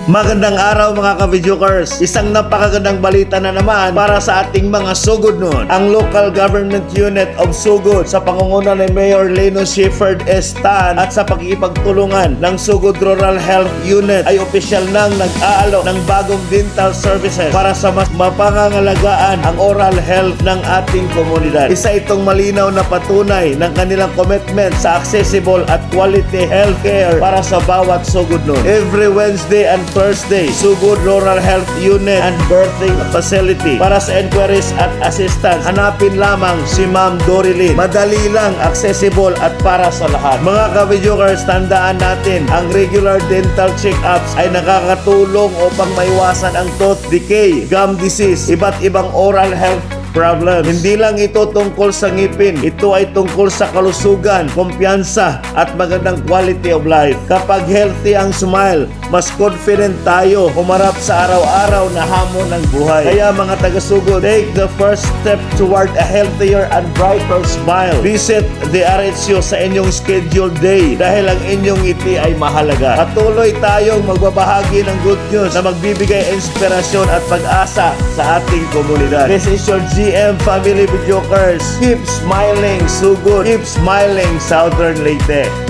Magandang araw mga ka-videokers. Isang napakagandang balita na naman para sa ating mga sugod noon. Ang local government unit of Sugod sa pangunguna ni Mayor Leno Shepherd Estan at sa pakikipagtulungan ng Sugod Rural Health Unit ay opisyal nang nag-aalok ng bagong dental services para sa mas mapangangalagaan ang oral health ng ating komunidad. Isa itong malinaw na patunay ng kanilang commitment sa accessible at quality healthcare para sa bawat sugod noon. Every Wednesday and Thursday, Sugod Rural Health Unit and Birthing Facility. Para sa inquiries at assistance, hanapin lamang si Ma'am Dorilyn. Madali lang, accessible at para sa lahat. Mga ka-videokers, tandaan natin, ang regular dental check-ups ay nakakatulong upang maiwasan ang tooth decay, gum disease, iba't ibang oral health problems. Hindi lang ito tungkol sa ngipin. Ito ay tungkol sa kalusugan, kumpiyansa, at magandang quality of life. Kapag healthy ang smile, mas confident tayo humarap sa araw-araw na hamon ng buhay. Kaya mga taga-sugod, take the first step toward a healthier and brighter smile. Visit the RHU sa inyong scheduled day dahil ang inyong ngiti ay mahalaga. Patuloy tayong magbabahagi ng good news na magbibigay inspirasyon at pag-asa sa ating komunidad. This is your GM Family Videokers. Keep smiling, Sugod. Keep smiling, Southern Leyte.